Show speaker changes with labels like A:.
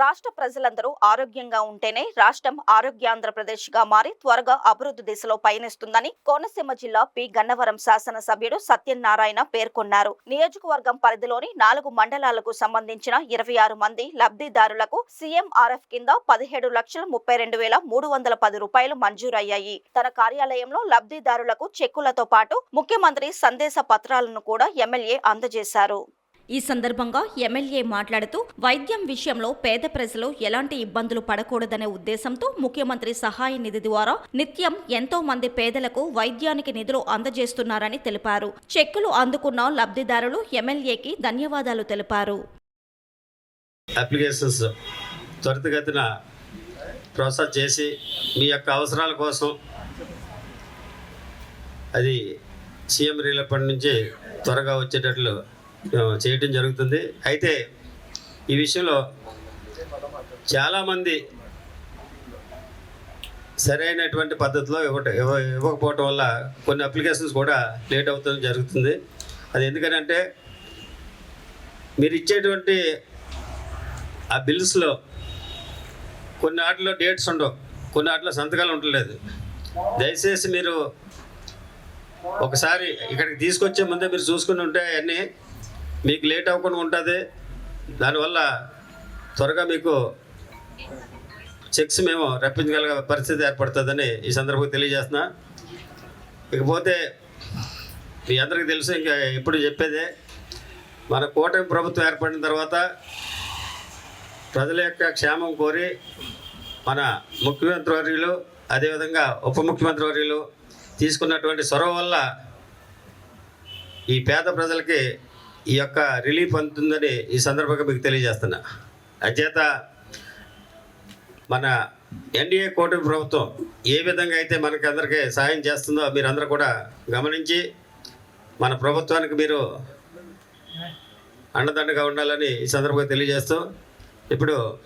A: రాష్ట్ర ప్రజలందరూ ఆరోగ్యంగా ఉంటేనే రాష్ట్రం ఆరోగ్యాంధ్రప్రదేశ్గా మారి త్వరగా అభివృద్ధి దిశలో పయనిస్తుందని కోనసీమ జిల్లా పి గన్నవరం శాసనసభ్యుడు సత్యనారాయణ పేర్కొన్నారు. నియోజకవర్గం పరిధిలోని 4 మండలాలకు సంబంధించిన 26 మంది లబ్ధిదారులకు సీఎంఆర్ఎఫ్ కింద 17,32,310 రూపాయలు మంజూరయ్యాయి. తన కార్యాలయంలో లబ్ధిదారులకు చెక్కులతో పాటు ముఖ్యమంత్రి సందేశ పత్రాలను కూడా ఎమ్మెల్యే అందజేశారు. ఈ సందర్భంగా ఎమ్మెల్యే మాట్లాడుతూ వైద్యం విషయంలో పేద ప్రజలు ఎలాంటి ఇబ్బందులు పడకూడదనే ఉద్దేశంతో ముఖ్యమంత్రి సహాయ నిధి ద్వారా నిత్యం ఎంతో మంది పేదలకు వైద్యానికి నిధులు అందజేస్తున్నారని తెలిపారు. చెక్కులు అందుకున్న లబ్ధిదారులు ఎమ్మెల్యేకి ధన్యవాదాలు తెలిపారు.
B: అప్లికేషన్స్ త్వరితగతిన ప్రాసెస్ చేసి మీ యొక్క అవసరాల కోసం అది సీఎం రిలీఫ్ ఫండ్ నుంచి త్వరగా వచ్చేటట్లు చేయటం జరుగుతుంది. అయితే ఈ విషయంలో చాలామంది సరైనటువంటి పద్ధతిలో ఇవ్వకపోవటం వల్ల కొన్ని అప్లికేషన్స్ కూడా లేట్ అవుతుంది జరుగుతుంది. అది ఎందుకనంటే మీరు ఇచ్చేటువంటి ఆ బిల్స్లో కొన్ని వాటిలో డేట్స్ ఉండవు, కొన్ని వాటిలో సంతకాలు ఉండలేదు. దయచేసి మీరు ఒకసారి ఇక్కడికి తీసుకొచ్చే ముందే మీరు చూసుకుని ఉంటే అన్నీ మీకు లేట్ అవ్వకుండా ఉంటుంది. దానివల్ల త్వరగా మీకు చెక్స్ మేము రప్పించగలిగే పరిస్థితి ఏర్పడుతుందని ఈ సందర్భంగా తెలియజేస్తున్నా. ఇకపోతే మీ అందరికీ తెలుసు, ఇంకా ఎప్పుడు చెప్పేదే, మన కూటమి ప్రభుత్వం ఏర్పడిన తర్వాత ప్రజల యొక్క క్షేమం కోరి మన ముఖ్యమంత్రి వర్యులు అదేవిధంగా ఉప ముఖ్యమంత్రి వర్యులు తీసుకున్నటువంటి చొరవ వల్ల ఈ పేద ప్రజలకి ఈ యొక్క రిలీఫ్ అందుతుందని ఈ సందర్భంగా మీకు తెలియజేస్తున్నా. అచేత మన ఎన్డీఏ కూటమి ప్రభుత్వం ఏ విధంగా అయితే మనకి అందరికీ సహాయం చేస్తుందో మీరందరూ కూడా గమనించి మన ప్రభుత్వానికి మీరు అండదండగా ఉండాలని ఈ సందర్భంగా తెలియజేస్తూ ఇప్పుడు